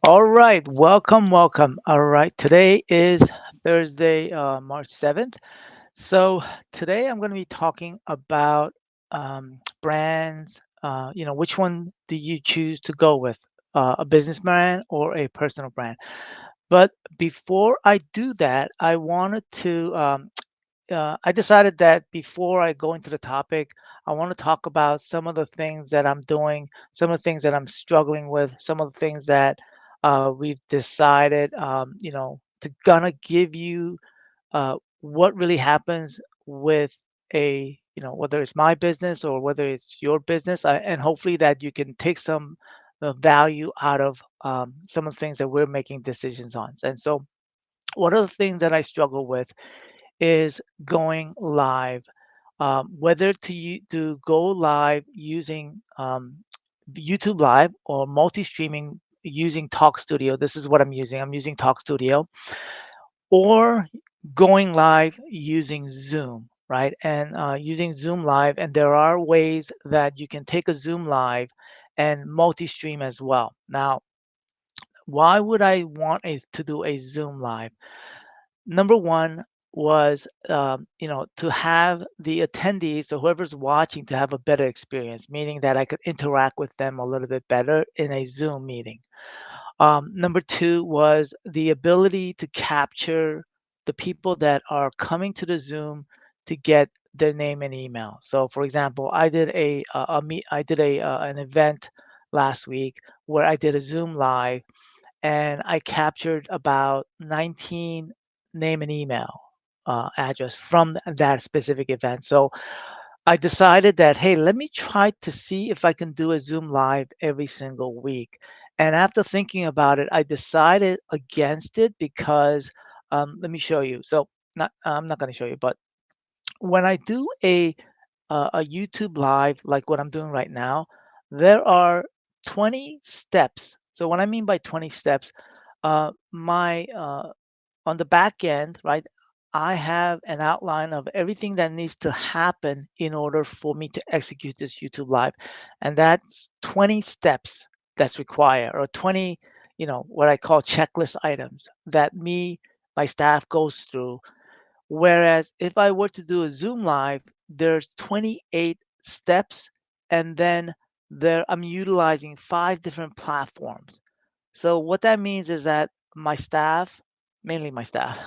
All right, welcome, welcome. All right, today is Thursday, March 7th. So today I'm going to be talking about brands. Which one do you choose to go with, a business brand or a personal brand? But before I do that, I decided that before I go into the topic, I want to talk about some of the things that I'm doing, some of the things that I'm struggling with, some of the things that we've decided, to gonna give you what really happens with whether it's my business or whether it's your business, and hopefully that you can take some value out of some of the things that we're making decisions on. And so, one of the things that I struggle with is going live. Whether to go live using YouTube Live or multi-streaming using Talk Studio. This is what I'm using. I'm using Talk Studio, or going live using Zoom, right? And using Zoom Live, and there are ways that you can take a Zoom Live and multi-stream as well. Now, why would I want to do a Zoom Live? Number one was, to have the attendees or whoever's watching to have a better experience, meaning that I could interact with them a little bit better in a Zoom meeting. Number two was the ability to capture the people that are coming to the Zoom to get their name and email. So, for example, I did an event last week where I did a Zoom live, and I captured about 19 name and email address from that specific event. So I decided that, hey, let me try to see if I can do a Zoom live every single week. And after thinking about it, I decided against it because, let me show you. So I'm not going to show you, but when I do a YouTube live like what I'm doing right now, there are 20 steps. So what I mean by 20 steps, my on the back end, right? I have an outline of everything that needs to happen in order for me to execute this YouTube live, and that's 20 steps that's required, or 20, what I call checklist items that my staff goes through. Whereas if I were to do a Zoom live, there's 28 steps, and then I'm utilizing five different platforms. So what that means is that my staff, mainly my staff,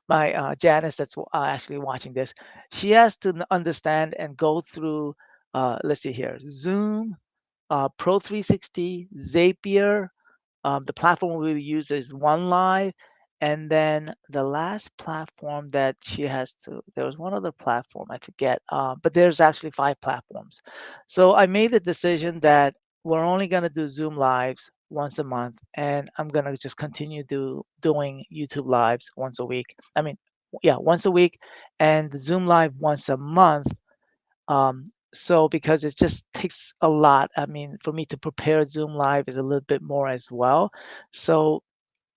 my Janice that's actually watching this, she has to understand and go through, let's see here, Zoom, Pro 360, Zapier. The platform we use is OneLive. And then the last platform that she has to, there was one other platform, I forget, but there's actually five platforms. So I made the decision that we're only going to do Zoom Lives once a month, and I'm going to just continue doing YouTube Lives once a week. I mean, yeah, once a week, and the Zoom Live once a month. So because it just takes a lot. I mean, for me to prepare Zoom Live is a little bit more as well. So,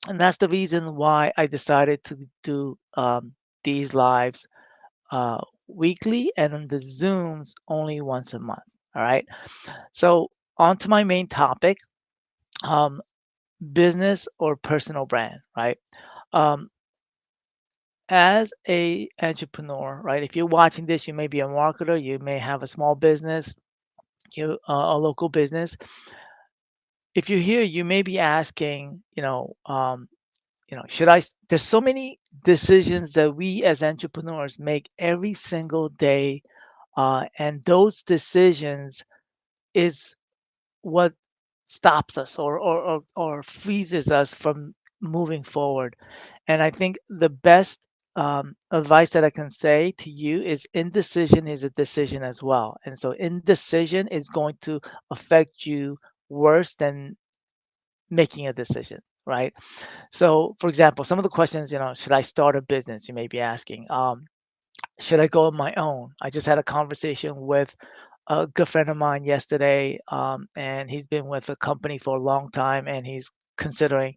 and that's the reason why I decided to do these lives weekly, and on the Zooms only once a month. All right. So on to my main topic, um, business or personal brand, right? Um, as a entrepreneur, right? If you're watching this, you may be a marketer, you may have a small business, a local business. If you're here, you may be asking, should there's so many decisions that we as entrepreneurs make every single day, and those decisions is what stops us, or freezes us from moving forward. And I think the best advice that I can say to you is indecision is a decision as well. And so indecision is going to affect you worse than making a decision, right? So, for example, some of the questions, should I start a business? You may be asking. Should I go on my own? I just had a conversation with a good friend of mine yesterday, and he's been with a company for a long time, and he's considering,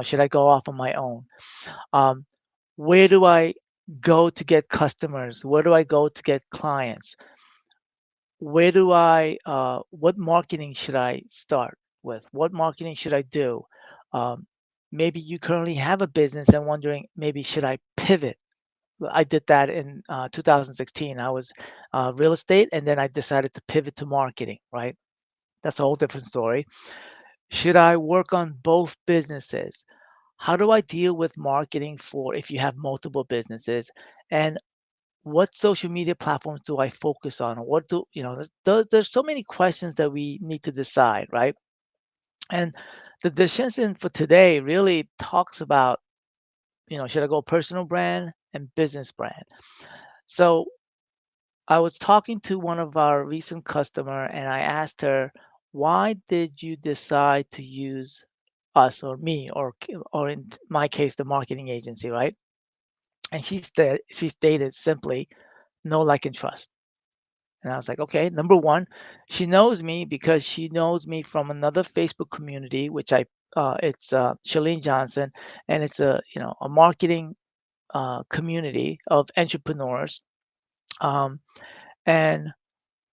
should I go off on my own? Um, where do I go to get customers? Where do I go to get clients? What marketing should I start with? What marketing should I do? Um, Maybe you currently have a business and wondering, maybe should I pivot? I did that in 2016. I was real estate, and then I decided to pivot to marketing, right? That's a whole different story. Should I work on both businesses? How do I deal with marketing for if you have multiple businesses? And what social media platforms do I focus on? What do you know? There's so many questions that we need to decide, right? And the decision for today really talks about, should I go personal brand and business brand? So I was talking to one of our recent customer and I asked her, why did you decide to use us or me or in my case the marketing agency, right? And she stated simply, no like and trust. And I was like, okay, number one, she knows me because she knows me from another Facebook community, which it's Shalene Johnson, and it's a marketing community of entrepreneurs. Um, and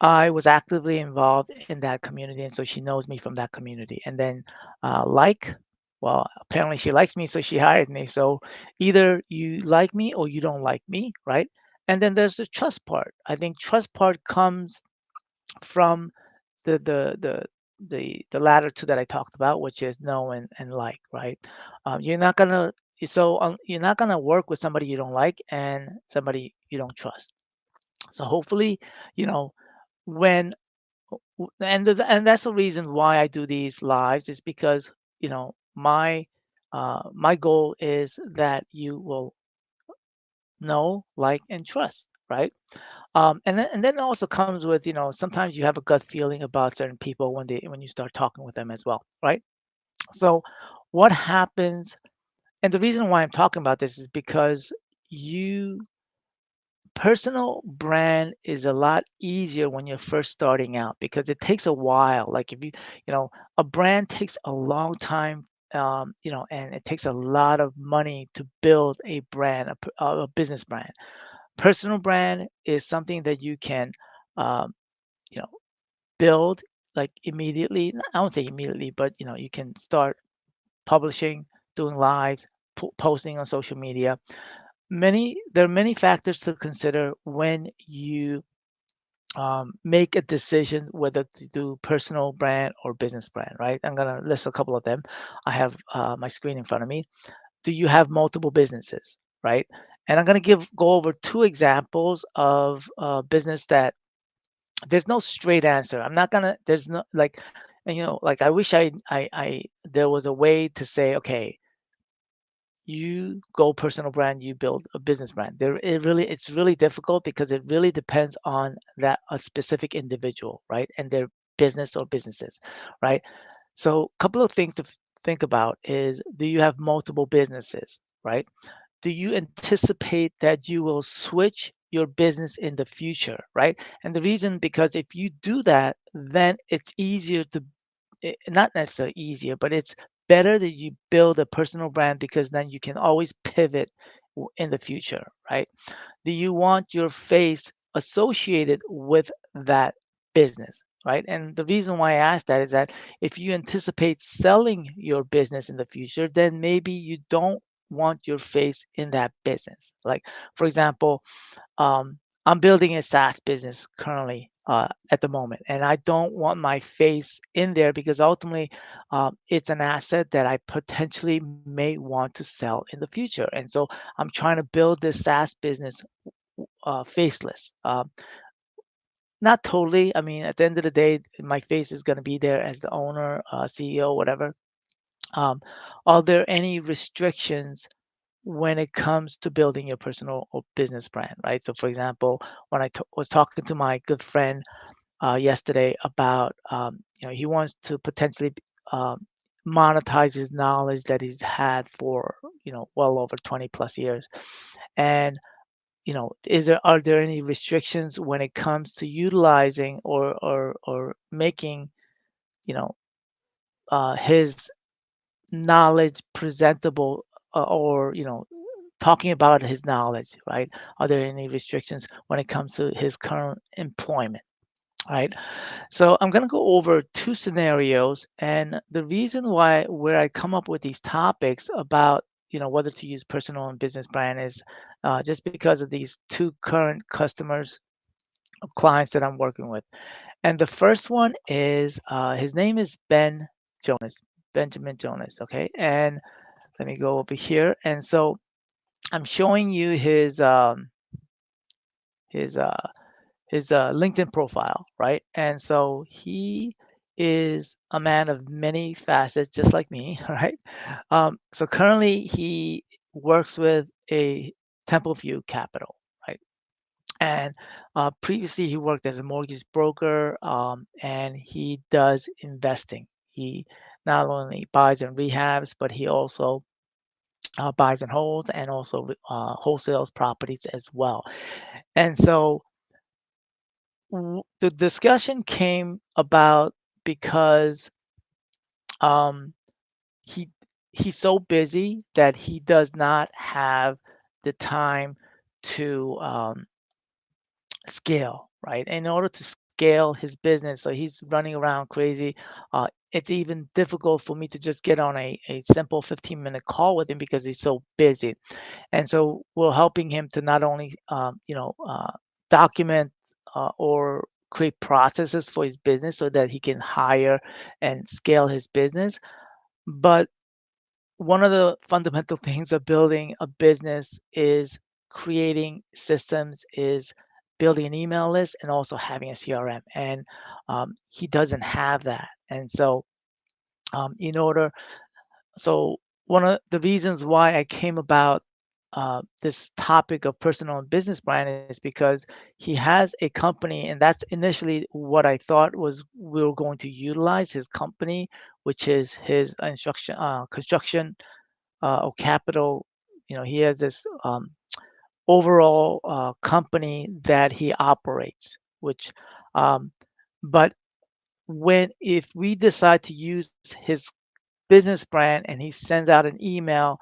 I was actively involved in that community, and so she knows me from that community. And then, well, apparently she likes me, so she hired me. So either you like me or you don't like me, right? And then there's the trust part. I think trust part comes from the the the the latter two that I talked about, which is know and like, right? You're not gonna you're not gonna work with somebody you don't like and somebody you don't trust. So hopefully, you know, when and that's the reason why I do these lives is because my goal is that you will know, like, and trust, right? And then it also comes with, sometimes you have a gut feeling about certain people when you start talking with them as well, right? So what happens, and the reason why I'm talking about this is because you personal brand is a lot easier when you're first starting out because it takes a while. Like if a brand takes a long time, and it takes a lot of money to build a brand, a business brand. Personal brand is something that you can, um, you know, build like immediately. I won't say immediately, but you can start publishing, doing lives, posting on social media. There are many factors to consider when you make a decision whether to do personal brand or business brand, right? I'm gonna list a couple of them. I have my screen in front of me. Do you have multiple businesses, right? And I'm gonna go over two examples of business that there's no straight answer. I'm not gonna. There's no like, and like I wish I there was a way to say, okay, you go personal brand, you build a business brand. It's really difficult because it really depends on that a specific individual, right? And their business or businesses, right? So a couple of things to think about is, do you have multiple businesses, right? Do you anticipate that you will switch your business in the future, right? And the reason, because if you do that, then it's easier to not necessarily easier, but it's better that you build a personal brand because then you can always pivot in the future, right? Do you want your face associated with that business, right? And the reason why I ask that is that if you anticipate selling your business in the future, then maybe you don't want your face in that business. Like, for example, I'm building a SaaS business currently at the moment, and I don't want my face in there because ultimately it's an asset that I potentially may want to sell in the future. And so I'm trying to build this SaaS business faceless. Not totally. I mean, at the end of the day, my face is going to be there as the owner, CEO, whatever. Um, are there any restrictions when it comes to building your personal or business brand, right? So, for example, when was talking to my good friend yesterday about, he wants to potentially um, monetize his knowledge that he's had for, well over 20 plus years. And, are there any restrictions when it comes to utilizing or making, you know, his knowledge presentable or, talking about his knowledge, right? Are there any restrictions when it comes to his current employment? right? So I'm going to go over two scenarios, and the reason why where I come up with these topics about whether to use personal and business brand is just because of these two current customers, clients that I'm working with. And the first one is his name is Benjamin Jonas. Okay, and let me go over here, and so I'm showing you his LinkedIn profile, right? And so he is a man of many facets, just like me, right? So currently he works with a Templeview Capital, right? And previously he worked as a mortgage broker, and he does investing. He not only buys and rehabs, but he also buys and holds, and also wholesales properties as well. And so the discussion came about because um, he he's so busy that he does not have the time to scale, right? In order to scale his business, so he's running around crazy. It's even difficult for me to just get on a simple 15-minute call with him because he's so busy. And so we're helping him to not only, document or create processes for his business so that he can hire and scale his business. But one of the fundamental things of building a business is creating systems, is building an email list, and also having a CRM. And he doesn't have that. And so, in order so one of the reasons why I came about this topic of personal and business brand is because he has a company, and that's initially what I thought was we were going to utilize his company, which is his construction or capital. He has this overall company that he operates, which, um, but when if we decide to use his business brand and he sends out an email,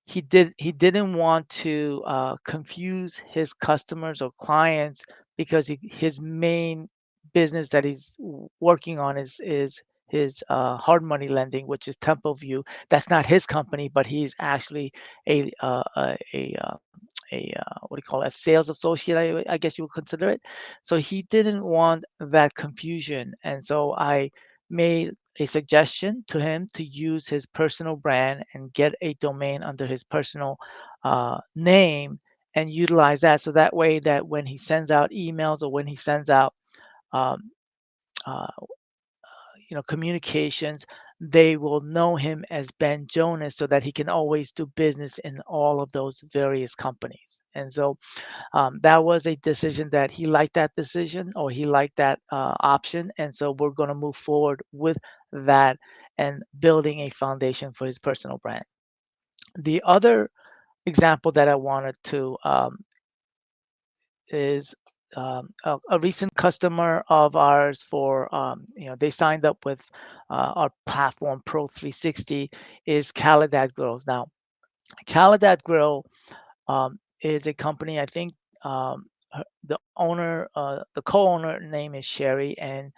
he didn't want to confuse his customers or clients because his main business that he's working on is his hard money lending, which is Templeview. That's not his company, but he's actually a what do you call it, a sales associate, I guess you would consider it. So he didn't want that confusion, and so I made a suggestion to him to use his personal brand and get a domain under his personal name and utilize that. So that way, that when he sends out emails or when he sends out um, uh, communications, they will know him as Ben Jonas, so that he can always do business in all of those various companies. And so that was a decision that he liked, that decision, or he liked that option. And so we're going to move forward with that and building a foundation for his personal brand. The other example that I wanted to is a recent customer of ours for, they signed up with our platform Pro 360, is Caladat Grills. Now, Caladat Grill is a company. I think the co-owner name is Sherry, and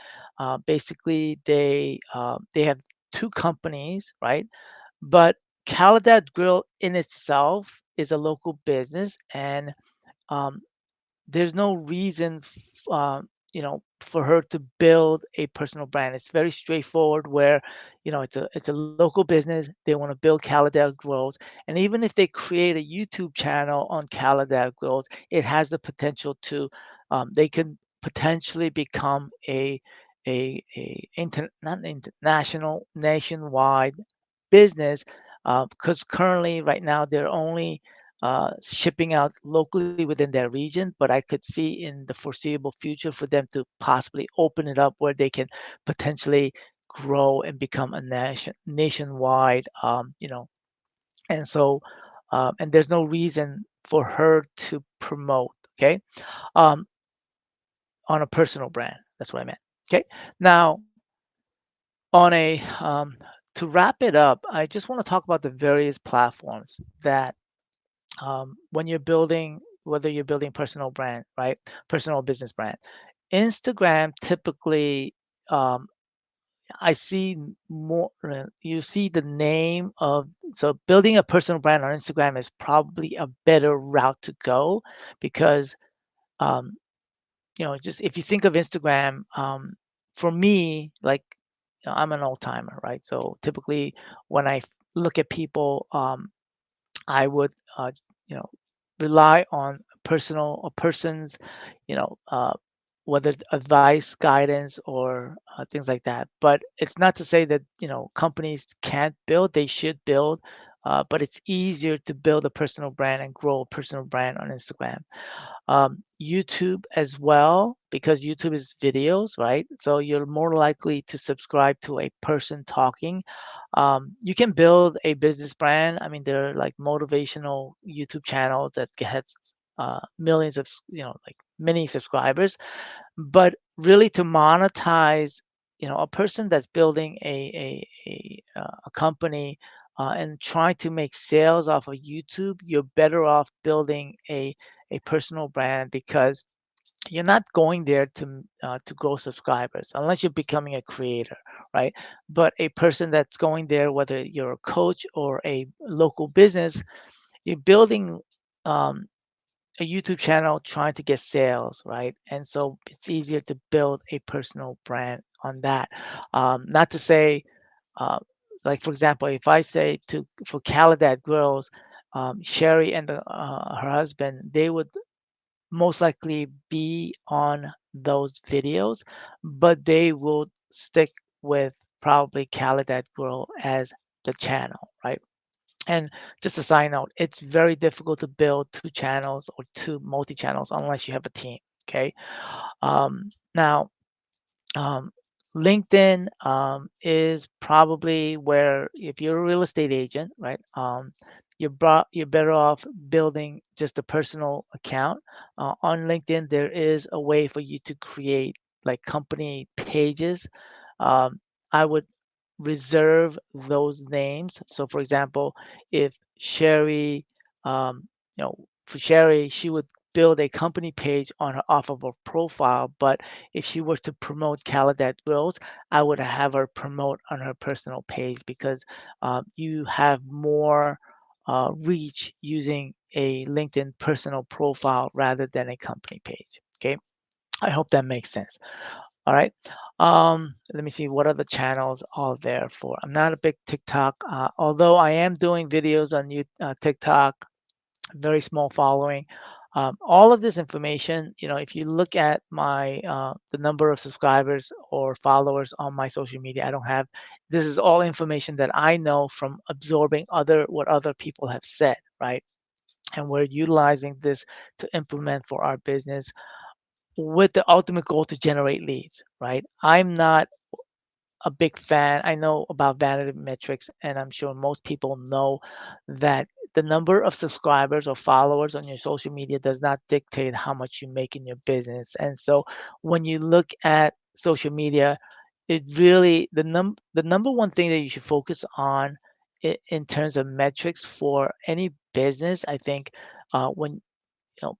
basically they have two companies, right? But Caladat Grill in itself is a local business, and um, there's no reason for her to build a personal brand. It's very straightforward, where it's a local business. They want to build Caladat Growth, and even if they create a YouTube channel on Caladat Growth, it has the potential to they can potentially become not international, nationwide business, because currently right now they're only shipping out locally within their region, but I could see in the foreseeable future for them to possibly open it up where they can potentially grow and become a nationwide, and so, and there's no reason for her to promote, okay, um, on a personal brand. That's what I meant. Okay. Now, on a to wrap it up, I just want to talk about the various platforms that when you're building, whether you're building personal brand, right? Personal business brand. Instagram typically, um, I see more, you see the name of, so building a personal brand on Instagram is probably a better route to go because, um, just if you think of Instagram, for me, like, I'm an old timer, right? So typically when look at people, I would, you know, rely on personal a person's, you know, uh, whether it's advice, guidance, or things like that. But it's not to say that companies can't build; they should build. But it's easier to build a personal brand and grow a personal brand on Instagram. YouTube as well, because YouTube is videos, right? So you're more likely to subscribe to a person talking. You can build a business brand. I mean, there are like motivational YouTube channels that get millions of, like many subscribers. But really, to monetize, a person that's building a company and trying to make sales off of YouTube, you're better off building a personal brand because you're not going there to grow subscribers unless you're becoming a creator, right? But a person that's going there, whether you're a coach or a local business, you're building um, a YouTube channel trying to get sales, right? And so it's easier to build a personal brand on that. Not to say, uh, like for example, if I say to for Caladat Girls, Sherry and her husband, they would most likely be on those videos, but they will stick with probably Caladat Girl as the channel, right? And just a side note, it's very difficult to build two channels or two multi-channels unless you have a team. Okay. Now, um, LinkedIn is probably where, if you're a real estate agent, right? You're better off building just a personal account. On LinkedIn, there is a way for you to create like company pages. um, I would reserve those names. So, for example, if Sherry, for Sherry, she would build a company page on her off of her profile. But if she were to promote Caladat Grills, I would have her promote on her personal page because you have more reach using a LinkedIn personal profile rather than a company page. Okay, I hope that makes sense. All right. Let me see what other channels are there for. I'm not a big TikTok, although I am doing videos on TikTok, very small following. All of this information, if you look at my the number of subscribers or followers on my social media, I don't have. This is all information that I know from absorbing what other people have said, right? And we're utilizing this to implement for our business with the ultimate goal to generate leads, right? I'm not a big fan. I know about vanity metrics, and I'm sure most people know that the number of subscribers or followers on your social media does not dictate how much you make in your business. And so when you look at social media, it really the number one thing that you should focus on in terms of metrics for any business, I think, when you know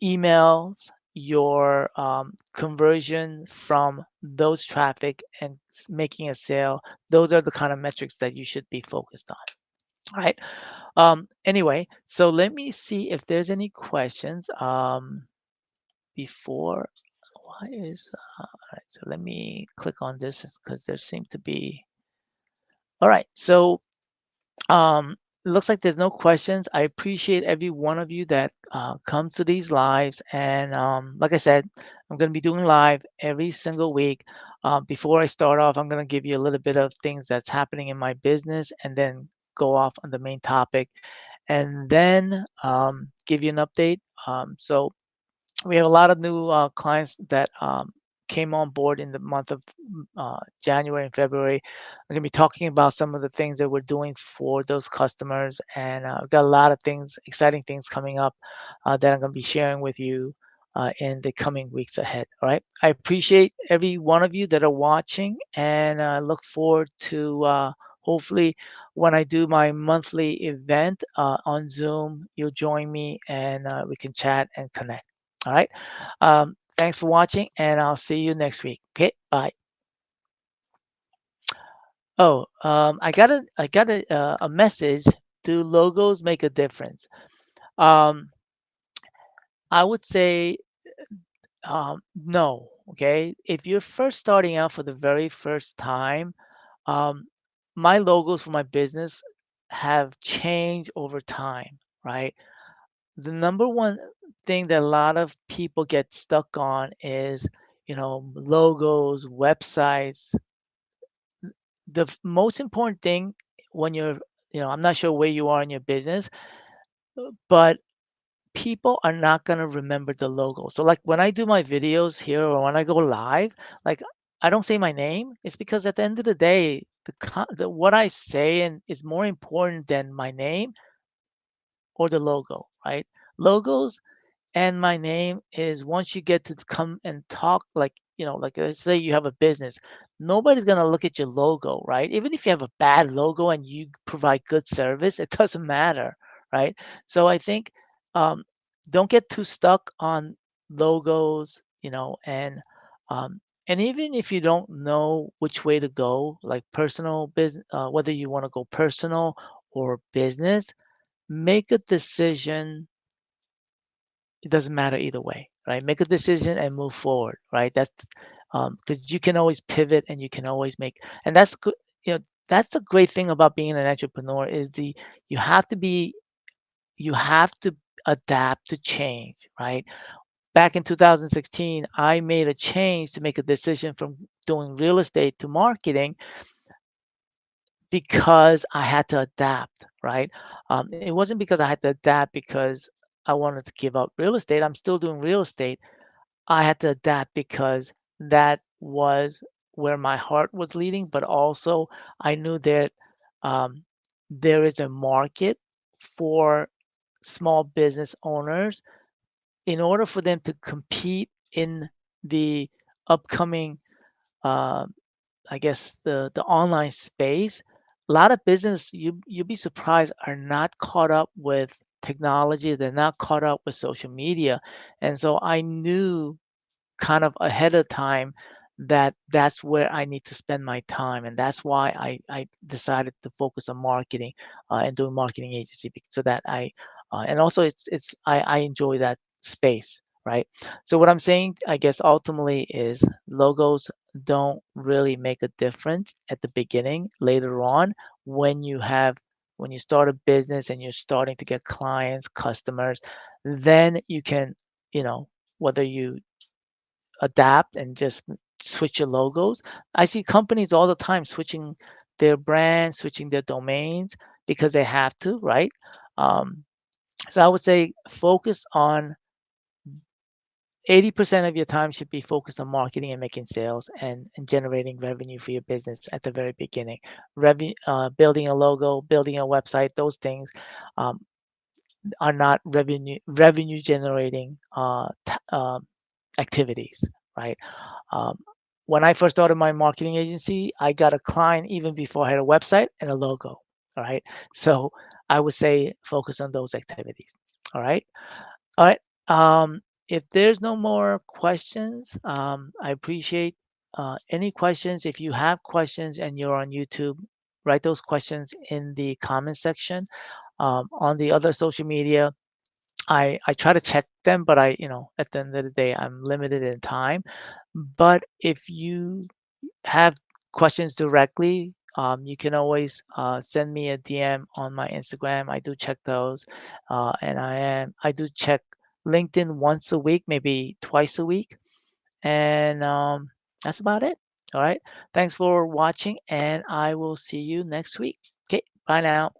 emails, your conversion from those traffic and making a sale, those are the kind of metrics that you should be focused on. All right. Anyway, so let me see if there's any questions before. Why is all right? So let me click on this because there seem to be. All right. So it looks like there's no questions. I appreciate every one of you that comes to these lives. And like I said, I'm going to be doing live every single week. Before I start off, I'm going to give you a little bit of things that's happening in my business and then go off on the main topic and then give you an update. So we have a lot of new clients that came on board in the month of January and February. I'm going to be talking about some of the things that we're doing for those customers, and I've got a lot of things, exciting things coming up that I'm going to be sharing with you in the coming weeks ahead. All right. I appreciate every one of you that are watching, and I look forward to hopefully when I do my monthly event on Zoom, you'll join me and we can chat and connect. All right. Thanks for watching, and I'll see you next week. Okay, bye. Oh, I got a message. Do logos make a difference? Um, I would say no. Okay, if you're first starting out for the very first time, um, my logos for my business have changed over time, right? The number one thing that a lot of people get stuck on is, logos, websites. The most important thing when I'm not sure where you are in your business, but people are not going to remember the logo. So like when I do my videos here or when I go live, like I don't say my name. It's because at the end of the day, what I say and is more important than my name or the logo, right? Logos and my name is once you get to come and talk, like, like let's say you have a business, nobody's going to look at your logo, right? Even if you have a bad logo and you provide good service, it doesn't matter, right? So I think um, don't get too stuck on logos, and even if you don't know which way to go, like personal business, whether you want to go personal or business, make a decision. It doesn't matter either way, right? Make a decision and move forward, right? That's because you can always pivot and you can always make, and that's good. That's the great thing about being an entrepreneur is you have to be, you have to adapt to change, right? Back in 2016, I made a change to make a decision from doing real estate to marketing because I had to adapt, right? It wasn't because I had to adapt because I wanted to give up real estate. I'm still doing real estate. I had to adapt because that was where my heart was leading, but also I knew that um, there is a market for small business owners in order for them to compete in the upcoming, uh, I guess the online space. A lot of business you'll be surprised are not caught up with technology. They're not caught up with social media, and so I knew kind of ahead of time that that's where I need to spend my time, and that's why I decided to focus on marketing and doing marketing agency so that and also I enjoy that space, right? So what I'm saying, I guess ultimately is logos don't really make a difference at the beginning. Later on, when you have when you start a business and you're starting to get clients, customers, then you can, whether you adapt and just switch your logos. I see companies all the time switching their brand, switching their domains because they have to, right? Um, so I would say focus on 80% of your time should be focused on marketing and making sales and generating revenue for your business at the very beginning. Building a logo, building a website, those things um, are not revenue generating activities, right? Um, when I first started my marketing agency, I got a client even before I had a website and a logo. All right. So I would say focus on those activities. All right. All right. If there's no more questions, I appreciate any questions. If you have questions and you're on YouTube, write those questions in the comment section. On the other social media, I try to check them, but at the end of the day, I'm limited in time. But if you have questions directly, you can always send me a DM on my Instagram. I do check those, and I do check LinkedIn once a week, maybe twice a week, and that's about it. All right. Thanks for watching, and I will see you next week. Okay. Bye now.